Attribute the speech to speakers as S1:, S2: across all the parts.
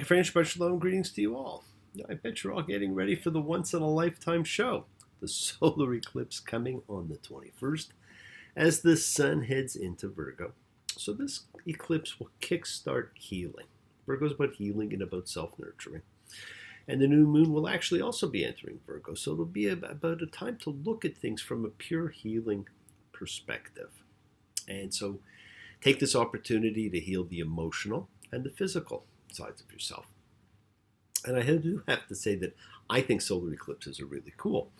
S1: French, but shalom, greetings to you all. I bet you're all getting ready for the once-in-a-lifetime show, the solar eclipse coming on the 21st as the sun heads into Virgo. So this eclipse will kickstart healing. Virgo is about healing and about self-nurturing. And the new moon will actually also be entering Virgo, so it'll be about a time to look at things from a pure healing perspective. And so take this opportunity to heal the emotional and the physical sides of yourself. And I do have to say that I think solar eclipses are really cool.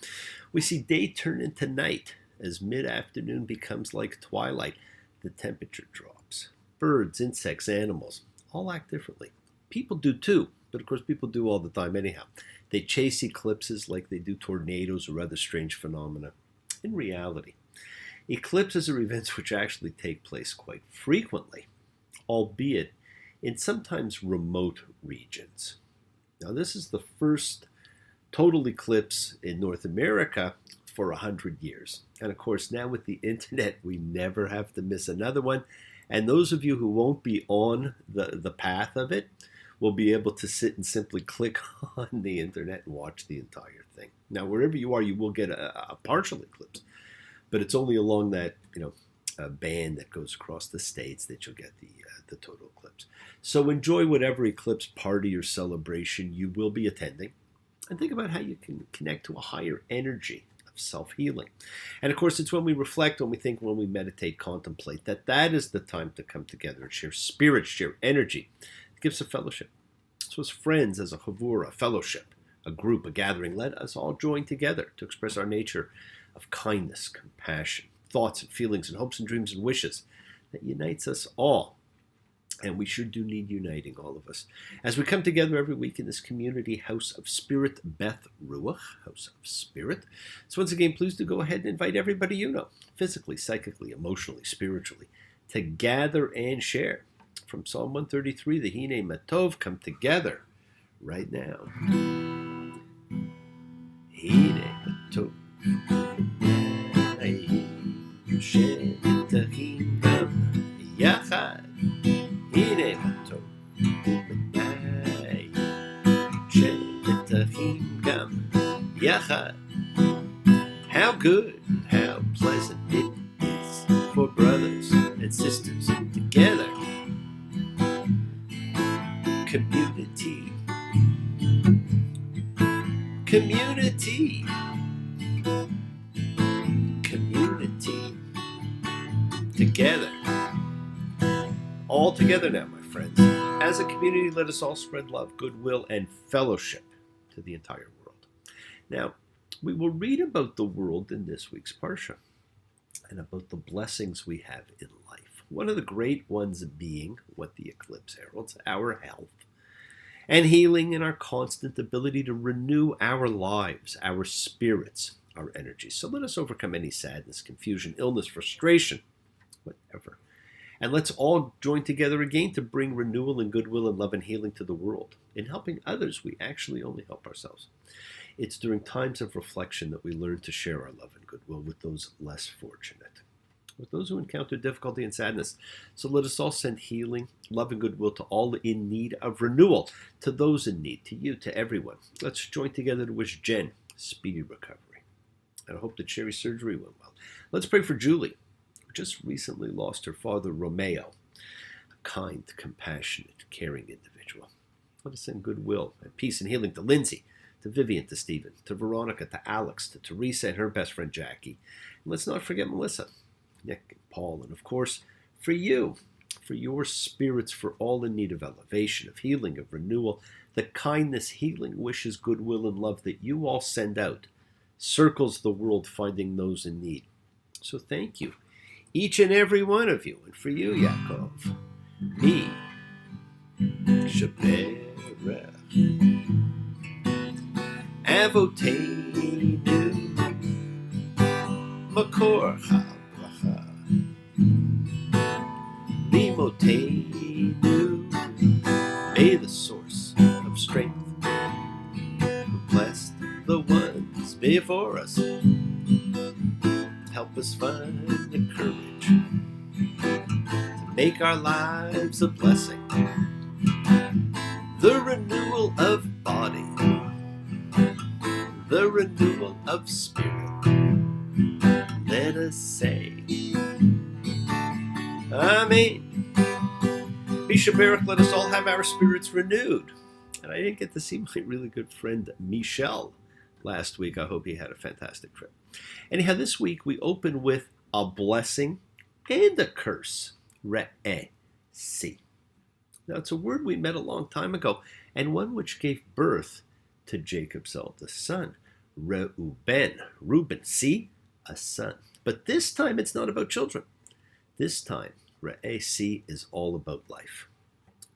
S1: We see day turn into night as mid-afternoon becomes like twilight. The temperature drops. Birds, insects, animals all act differently. People do too, but of course people do all the time anyhow. They chase eclipses like they do tornadoes or other strange phenomena. In reality, eclipses are events which actually take place quite frequently, albeit in sometimes remote regions. Now, this is the first total eclipse in North America for 100 years. And of course, now with the internet, we never have to miss another one. And those of you who won't be on the path of it will be able to sit and simply click on the internet and watch the entire thing. Now, wherever you are, you will get a partial eclipse, but it's only along that, a band that goes across the states that you'll get the total eclipse. So enjoy whatever eclipse party or celebration you will be attending, and think about how you can connect to a higher energy of self-healing. And of course, it's when we reflect, when we think, when we meditate, contemplate, that is the time to come together and share spirit, share energy. It gives a fellowship. So as friends, as a chavura, a fellowship, a group, a gathering, let us all join together to express our nature of kindness, compassion, thoughts and feelings and hopes and dreams and wishes that unites us all. And we sure do need uniting, all of us. As we come together every week in this community house of spirit, Beth Ruach, house of spirit. So once again, please do go ahead and invite everybody you know, physically, psychically, emotionally, spiritually, to gather and share. From Psalm 133, the Hine Matov, come together right now. Hine Matov. שתחים גם יחד, הנה מה טוב ומתי, שתחים גם יחד. How good, how pleasant it is for brothers and sisters together. Community, community, community. Together. All together now, my friends. As a community, let us all spread love, goodwill, and fellowship to the entire world. Now, we will read about the world in this week's Parsha and about the blessings we have in life. One of the great ones being what the eclipse heralds, our health and healing, and our constant ability to renew our lives, our spirits, our energy. So let us overcome any sadness, confusion, illness, frustration, whatever. And let's all join together again to bring renewal and goodwill and love and healing to the world. In helping others, we actually only help ourselves. It's during times of reflection that we learn to share our love and goodwill with those less fortunate, with those who encounter difficulty and sadness. So let us all send healing, love, and goodwill to all in need of renewal, to those in need, to you, to everyone. Let's join together to wish Jen speedy recovery. And I hope that Sherry's surgery went well. Let's pray for Julie, just recently lost her father, Romeo, a kind, compassionate, caring individual. Let us send goodwill and peace and healing to Lindsay, to Vivian, to Stephen, to Veronica, to Alex, to Teresa and her best friend, Jackie. And let's not forget Melissa, Nick, and Paul, and of course, for you, for your spirits, for all in need of elevation, of healing, of renewal, the kindness, healing, wishes, goodwill, and love that you all send out circles the world, finding those in need. So thank you, each and every one of you. And for you, Yaakov, me, Sheperech, Avoteinu, Makor HaBracha, Limotenu, may the source of strength who blessed the ones before us, help us find the courage to make our lives a blessing. The renewal of body, the renewal of spirit. Let us say, Amen. Misha Barak, let us all have our spirits renewed. And I didn't get to see my really good friend Michelle last week. I hope he had a fantastic trip. Anyhow, this week we open with a blessing and a curse. Re'esi. Now, it's a word we met a long time ago, and one which gave birth to Jacob's eldest son, Reuben. Reuben, see? A son. But this time it's not about children. This time, Re'esi is all about life.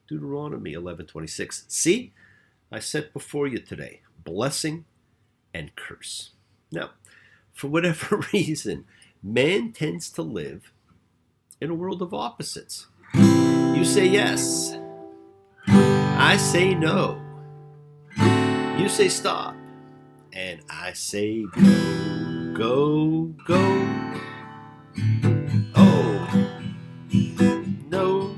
S1: Deuteronomy 11:26. See, I set before you today blessing and curse. Now, for whatever reason, man tends to live in a world of opposites. You say yes. I say no. You say stop. And I say go, go, go. Oh, no.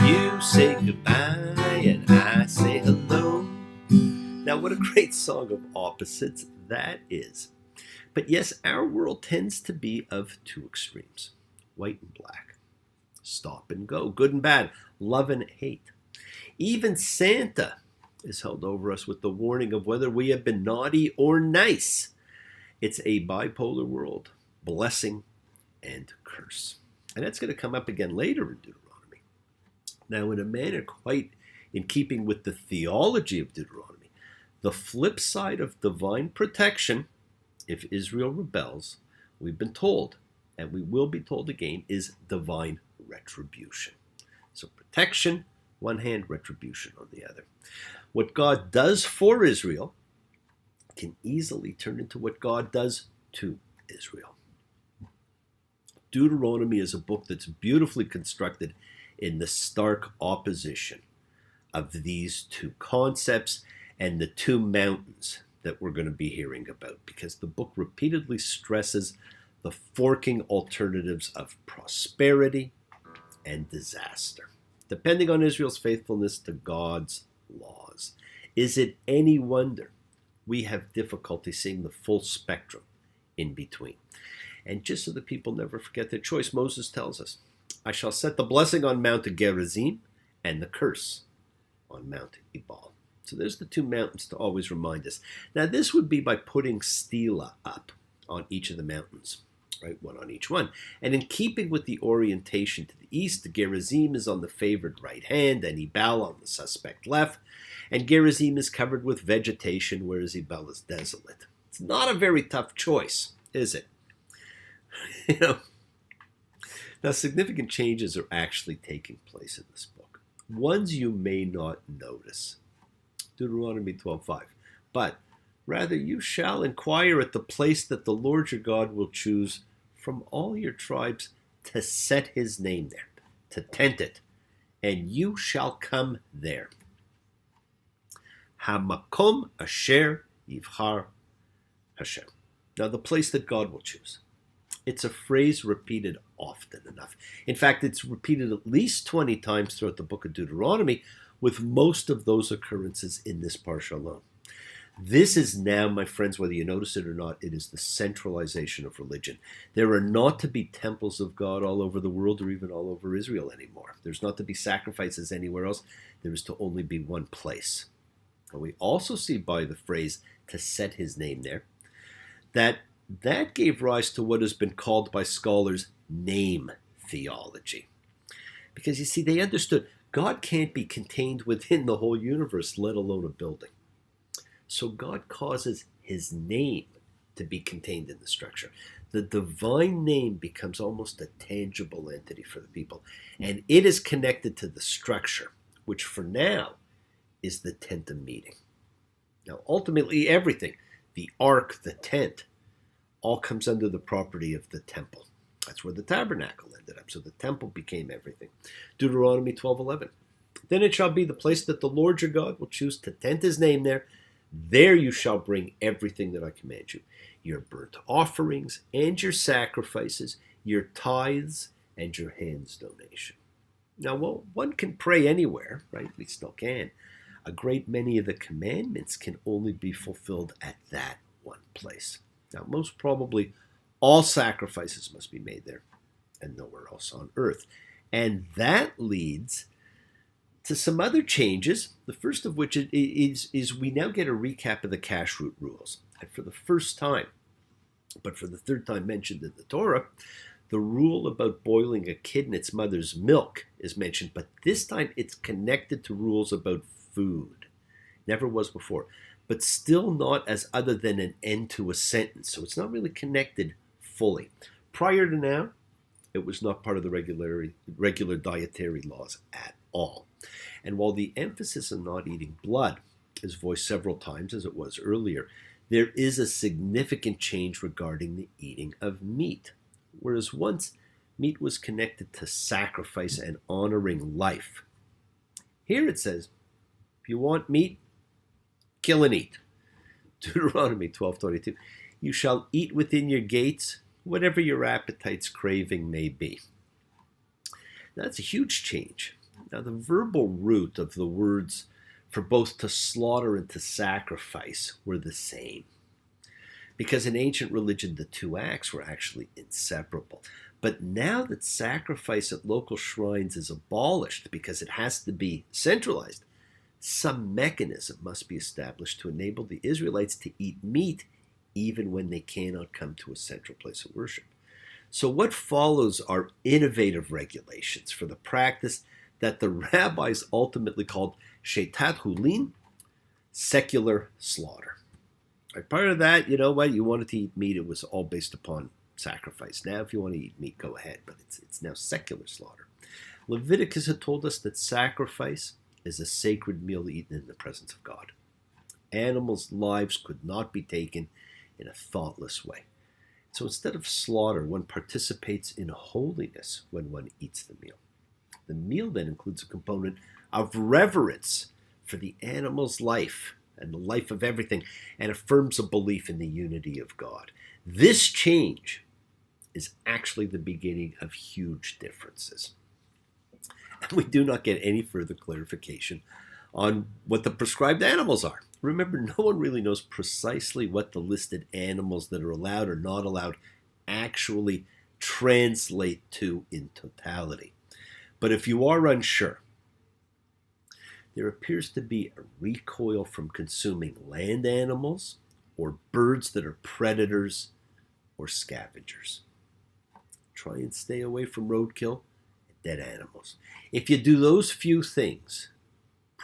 S1: You say goodbye and I say hello. Now, what a great song of opposites that is. But yes, our world tends to be of two extremes, white and black, stop and go, good and bad, love and hate. Even Santa is held over us with the warning of whether we have been naughty or nice. It's a bipolar world, blessing and curse. And that's going to come up again later in Deuteronomy. Now, in a manner quite in keeping with the theology of Deuteronomy, the flip side of divine protection, if Israel rebels, we've been told, and we will be told again, is divine retribution. So protection, one hand, retribution on the other. What God does for Israel can easily turn into what God does to Israel. Deuteronomy is a book that's beautifully constructed in the stark opposition of these two concepts and the two mountains that we're going to be hearing about, because the book repeatedly stresses the forking alternatives of prosperity and disaster, depending on Israel's faithfulness to God's laws. Is it any wonder we have difficulty seeing the full spectrum in between? And just so the people never forget their choice, Moses tells us, I shall set the blessing on Mount Gerizim and the curse on Mount Ebal. So there's the two mountains to always remind us. Now, this would be by putting stela up on each of the mountains, right? One on each one. And in keeping with the orientation to the east, Gerizim is on the favored right hand and Ebal on the suspect left. And Gerizim is covered with vegetation, whereas Ebal is desolate. It's not a very tough choice, is it? Now significant changes are actually taking place in this book. Ones you may not notice. Deuteronomy 12:5. But rather you shall inquire at the place that the Lord your God will choose from all your tribes to set his name there, to tent it, and you shall come there. Hamakom asher yivhar Hashem. Now the place that God will choose. It's a phrase repeated often enough. In fact, it's repeated at least 20 times throughout the book of Deuteronomy, with most of those occurrences in this parsha alone. This is now, my friends, whether you notice it or not, it is the centralization of religion. There are not to be temples of God all over the world or even all over Israel anymore. There's not to be sacrifices anywhere else. There is to only be one place. And we also see by the phrase, to set his name there, that gave rise to what has been called by scholars name theology. Because you see, they understood God can't be contained within the whole universe, let alone a building. So God causes his name to be contained in the structure. The divine name becomes almost a tangible entity for the people. And it is connected to the structure, which for now is the tent of meeting. Now, ultimately, everything, the ark, the tent, all comes under the property of the temple. That's where the tabernacle ended up. So the temple became everything. Deuteronomy 12:11. Then it shall be the place that the Lord your God will choose to tent his name there. There you shall bring everything that I command you. Your burnt offerings and your sacrifices, your tithes and your hands' donation. Now, well, one can pray anywhere, right? We still can. A great many of the commandments can only be fulfilled at that one place. Now, most probably, all sacrifices must be made there and nowhere else on earth. And that leads to some other changes, the first of which is we now get a recap of the kashrut rules. And for the first time, but for the third time mentioned in the Torah, the rule about boiling a kid in its mother's milk is mentioned, but this time it's connected to rules about food. Never was before, but still not as other than an end to a sentence. So it's not really connected fully. Prior to now, it was not part of the regular dietary laws at all. And while the emphasis on not eating blood is voiced several times, as it was earlier, there is a significant change regarding the eating of meat. Whereas once meat was connected to sacrifice and honoring life, here it says, if you want meat, kill and eat. Deuteronomy 12:22. You shall eat within your gates whatever your appetite's craving may be. Now, that's a huge change. Now, the verbal root of the words for both to slaughter and to sacrifice were the same. Because in ancient religion, the two acts were actually inseparable. But now that sacrifice at local shrines is abolished because it has to be centralized, some mechanism must be established to enable the Israelites to eat meat even when they cannot come to a central place of worship. So what follows are innovative regulations for the practice that the rabbis ultimately called shetat hulin, secular slaughter. Right, part of that, you know what, you wanted to eat meat, it was all based upon sacrifice. Now if you want to eat meat, go ahead, but it's now secular slaughter. Leviticus had told us that sacrifice is a sacred meal eaten in the presence of God. Animals' lives could not be taken in a thoughtless way. So instead of slaughter, one participates in holiness when one eats the meal. The meal then includes a component of reverence for the animal's life and the life of everything, and affirms a belief in the unity of God. This change is actually the beginning of huge differences. And we do not get any further clarification on what the prescribed animals are. Remember, no one really knows precisely what the listed animals that are allowed or not allowed actually translate to in totality. But if you are unsure, there appears to be a recoil from consuming land animals or birds that are predators or scavengers. Try and stay away from roadkill and dead animals. If you do those few things,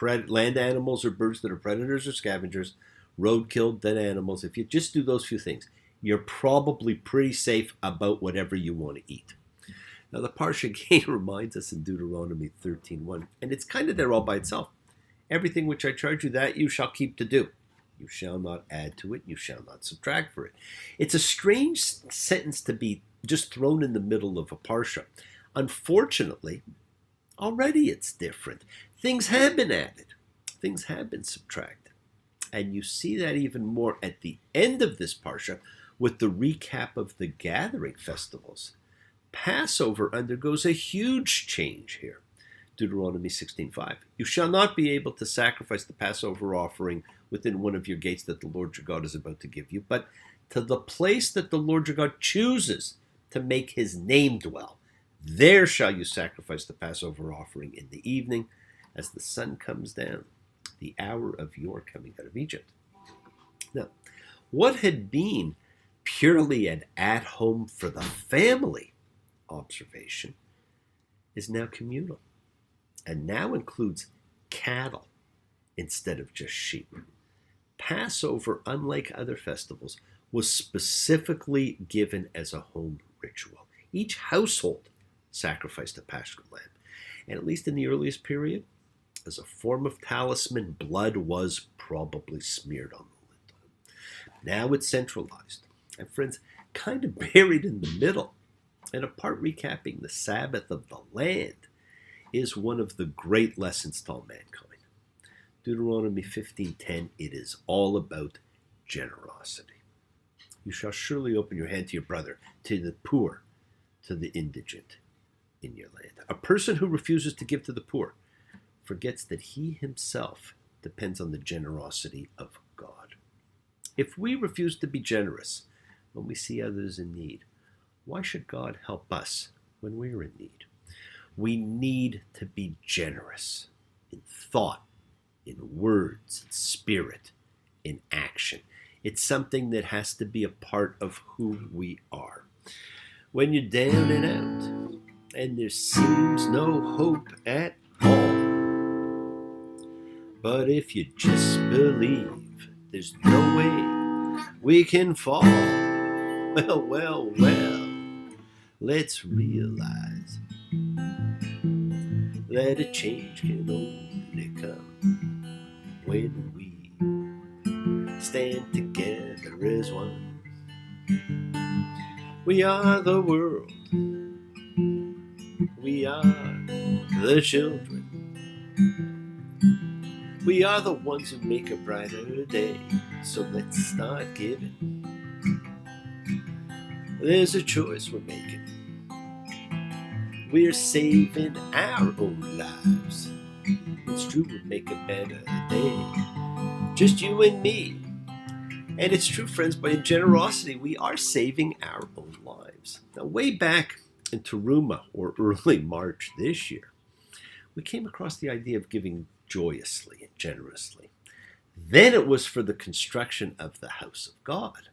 S1: land animals or birds that are predators or scavengers, roadkill, dead animals, if you just do those few things, you're probably pretty safe about whatever you want to eat. Now the Parsha again reminds us in Deuteronomy 13:1, and it's kind of there all by itself. Everything which I charge you, that you shall keep to do. You shall not add to it, you shall not subtract for it. It's a strange sentence to be just thrown in the middle of a Parsha. Unfortunately, already it's different. Things have been added. Things have been subtracted. And you see that even more at the end of this Parsha with the recap of the gathering festivals. Passover undergoes a huge change here. Deuteronomy 16:5. You shall not be able to sacrifice the Passover offering within one of your gates that the Lord your God is about to give you, but to the place that the Lord your God chooses to make his name dwell. There shall you sacrifice the Passover offering in the evening as the sun comes down, the hour of your coming out of Egypt. Now, what had been purely an at-home for the family observation is now communal, and now includes cattle instead of just sheep. Passover, unlike other festivals, was specifically given as a home ritual. Each household sacrificed a paschal lamb, and at least in the earliest period, as a form of talisman, blood was probably smeared on the lintel. Now it's centralized, and friends, kind of buried in the middle, and a part recapping the Sabbath of the land, is one of the great lessons to all mankind. Deuteronomy 15:10, it is all about generosity. You shall surely open your hand to your brother, to the poor, to the indigent, in your land. A person who refuses to give to the poor forgets that he himself depends on the generosity of God. If we refuse to be generous when we see others in need, why should God help us when we're in need? We need to be generous in thought, in words, in spirit, in action. It's something that has to be a part of who we are. When you're down and out, and there seems no hope at all, but if you just believe there's no way we can fall, well, let's realize that a change can only come when we stand together as one. We are the world, we are the children, we are the ones who make a brighter day, so let's start giving. There's a choice we're making. We're saving our own lives. It's true, we'll make a better day. Just you and me. And it's true, friends, by generosity, we are saving our own lives. Now, way back in Teruma, or early March this year, we came across the idea of giving joyously and generously. Then it was for the construction of the house of God.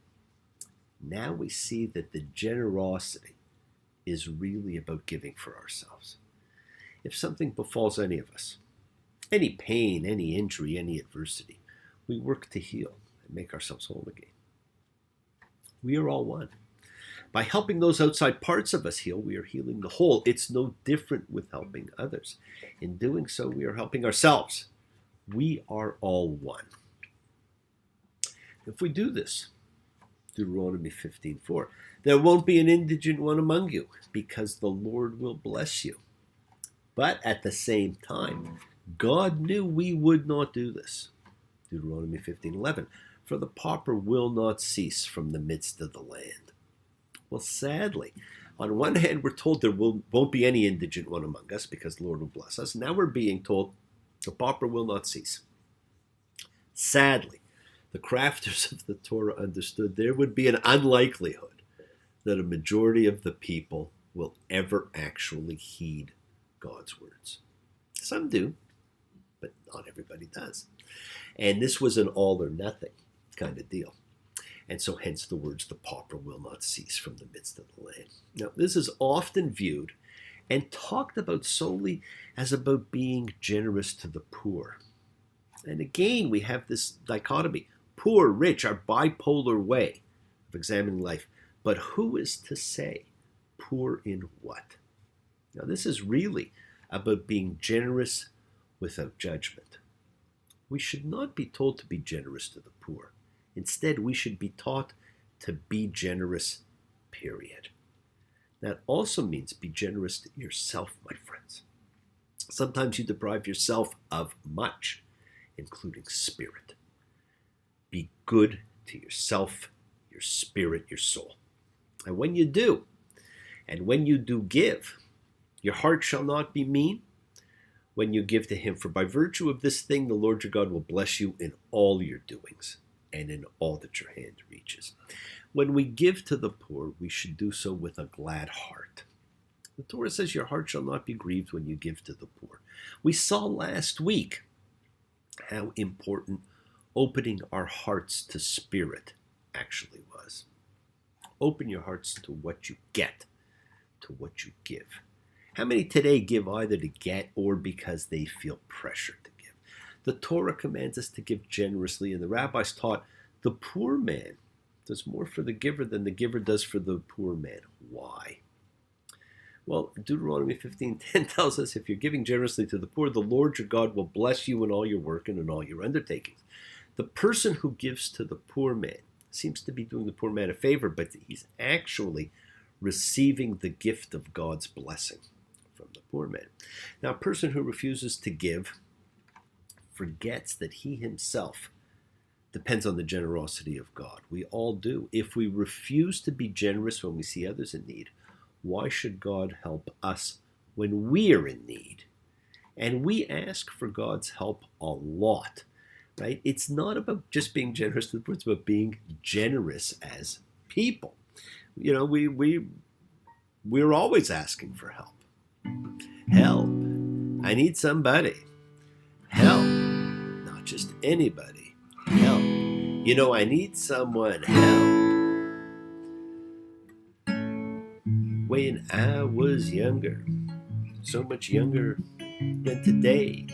S1: Now we see that the generosity is really about giving for ourselves. If something befalls any of us, any pain, any injury, any adversity, we work to heal and make ourselves whole again. We are all one. By helping those outside parts of us heal, we are healing the whole. It's no different with helping others. In doing so, we are helping ourselves. We are all one. If we do this, Deuteronomy 15:4, there won't be an indigent one among you, because the Lord will bless you. But at the same time, God knew we would not do this. Deuteronomy 15:11, for the pauper will not cease from the midst of the land. Well, sadly, on one hand, we're told there won't be any indigent one among us because the Lord will bless us. Now we're being told the pauper will not cease. Sadly, the crafters of the Torah understood there would be an unlikelihood that a majority of the people will ever actually heed God's words. Some do, but not everybody does. And this was an all or nothing kind of deal. And so hence the words, the pauper will not cease from the midst of the land. Now, this is often viewed and talked about solely as about being generous to the poor. And again, we have this dichotomy. Poor, rich, our bipolar way of examining life. But who is to say poor in what? Now, this is really about being generous without judgment. We should not be told to be generous to the poor. Instead, we should be taught to be generous, period. That also means be generous to yourself, my friends. Sometimes you deprive yourself of much, including spirit. Be good to yourself, your spirit, your soul. And when you do, and when you do give, your heart shall not be mean when you give to him. For by virtue of this thing, the Lord your God will bless you in all your doings and in all that your hand reaches. When we give to the poor, we should do so with a glad heart. The Torah says your heart shall not be grieved when you give to the poor. We saw last week how important opening our hearts to spirit actually was. Open your hearts to what you get, to what you give. How many today give either to get or because they feel pressured to give? The Torah commands us to give generously, and the rabbis taught the poor man does more for the giver than the giver does for the poor man. Why? Well, Deuteronomy 15:10 tells us if you're giving generously to the poor, the Lord your God will bless you in all your work and in all your undertakings. The person who gives to the poor man seems to be doing the poor man a favor, but he's actually receiving the gift of God's blessing from the poor man. Now, a person who refuses to give forgets that he himself depends on the generosity of God. We all do. If we refuse to be generous when we see others in need, why should God help us when we are in need. And we ask for God's help a lot, right? It's not about just being generous to the poor, it's about being generous as people. You know, we're always asking for help. Help. I need somebody. Help. Not just anybody. Help. You know, I need someone. Help. When I was younger, so much younger than today,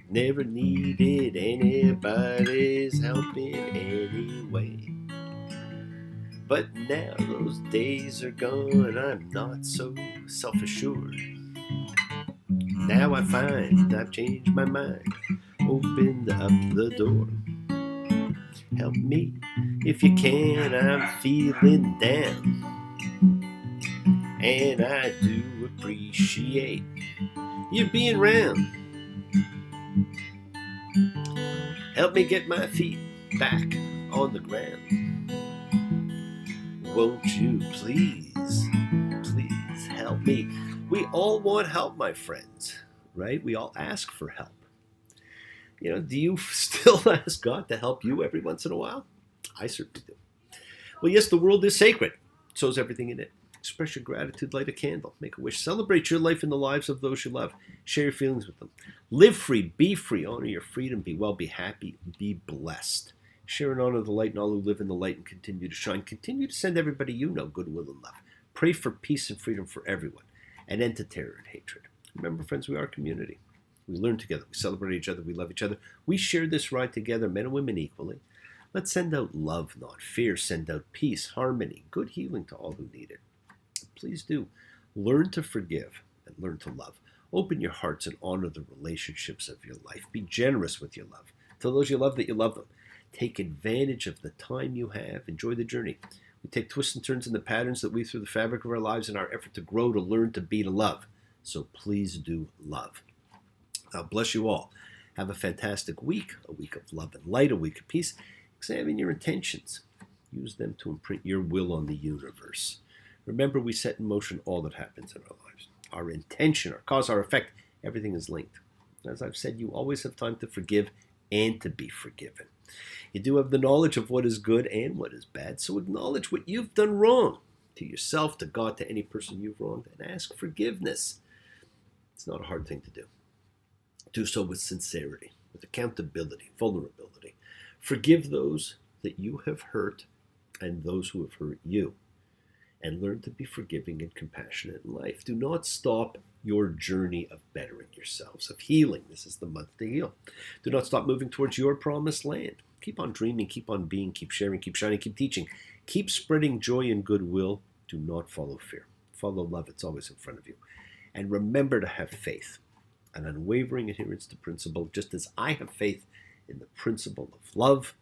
S1: never needed anybody's help in any way. But now those days are gone, I'm not so self-assured. Now I find I've changed my mind, opened up the door. Help me if you can, I'm feeling down. And I do appreciate you being around. Help me get my feet back on the ground. Won't you please help me? We all want help, my friends, right? We all ask for help. You know, do you still ask God to help you every once in a while? I certainly do. Well, yes, the world is sacred. So is everything in it. Express your gratitude, light a candle, make a wish, celebrate your life and the lives of those you love. Share your feelings with them. Live free, be free, honor your freedom, be well, be happy, be blessed. Share and honor the light and all who live in the light and continue to shine. Continue to send everybody you know goodwill and love. Pray for peace and freedom for everyone, and end to terror and hatred. Remember, friends, we are a community. We learn together, we celebrate each other, we love each other. We share this ride together, men and women equally. Let's send out love, not fear. Send out peace, harmony, good healing to all who need it. Please do. Learn to forgive and learn to love. Open your hearts and honor the relationships of your life. Be generous with your love. Tell those you love that you love them. Take advantage of the time you have. Enjoy the journey. We take twists and turns in the patterns that weave through the fabric of our lives in our effort to grow, to learn, to be, to love. So please do love. God bless you all. Have a fantastic week, a week of love and light, a week of peace. Examine your intentions. Use them to imprint your will on the universe. Remember, we set in motion all that happens in our lives. Our intention, our cause, our effect, everything is linked. As I've said, you always have time to forgive and to be forgiven. You do have the knowledge of what is good and what is bad, so acknowledge what you've done wrong to yourself, to God, to any person you've wronged, and ask forgiveness. It's not a hard thing to do. Do so with sincerity, with accountability, vulnerability. Forgive those that you have hurt and those who have hurt you. And learn to be forgiving and compassionate in life. Do not stop your journey of bettering yourselves, of healing. This is the month to heal. Do not stop moving towards your promised land. Keep on dreaming, keep on being, keep sharing, keep shining, keep teaching. Keep spreading joy and goodwill. Do not follow fear. Follow love. It's always in front of you. And remember to have faith, an unwavering adherence to principle, just as I have faith in the principle of love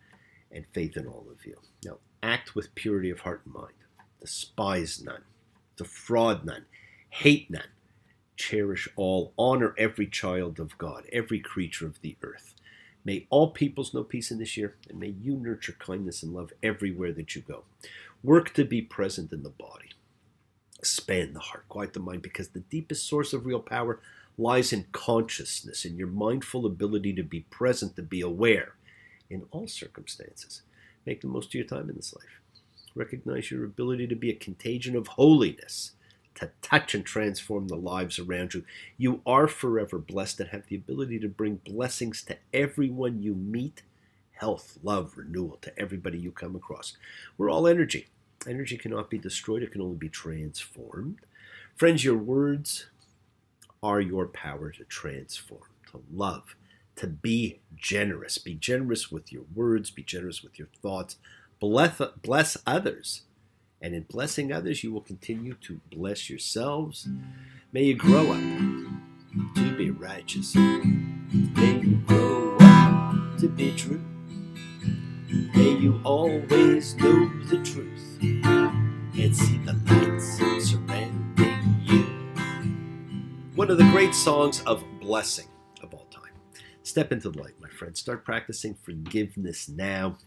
S1: and faith in all of you. Now, act with purity of heart and mind. Despise none, defraud none, hate none, cherish all, honor every child of God, every creature of the earth. May all peoples know peace in this year, and may you nurture kindness and love everywhere that you go. Work to be present in the body. Expand the heart, quiet the mind, because the deepest source of real power lies in consciousness, in your mindful ability to be present, to be aware in all circumstances. Make the most of your time in this life. Recognize your ability to be a contagion of holiness, to touch and transform the lives around you. You are forever blessed and have the ability to bring blessings to everyone you meet, health, love, renewal to everybody you come across. We're all energy. Energy cannot be destroyed. It can only be transformed. Friends, your words are your power to transform, to love, to be generous. Be generous with your words. Be generous with your thoughts. Bless others. And in blessing others, you will continue to bless yourselves. May you grow up to be righteous. May you grow up to be true. May you always know the truth and see the lights surrounding you. One of the great songs of blessing of all time. Step into the light, my friend. Start practicing forgiveness now.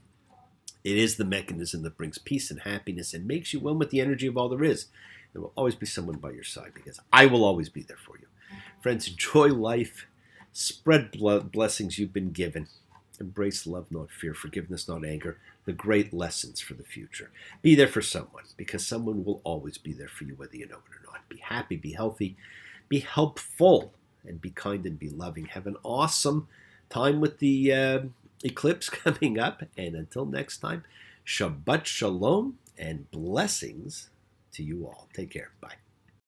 S1: It is the mechanism that brings peace and happiness and makes you one with the energy of all there is. There will always be someone by your side because I will always be there for you. Friends, enjoy life. Spread blessings you've been given. Embrace love, not fear, forgiveness, not anger, the great lessons for the future. Be there for someone because someone will always be there for you whether you know it or not. Be happy, be healthy, be helpful, and be kind and be loving. Have an awesome time with the eclipse coming up. And until next time, Shabbat Shalom and blessings to you all. Take care. Bye.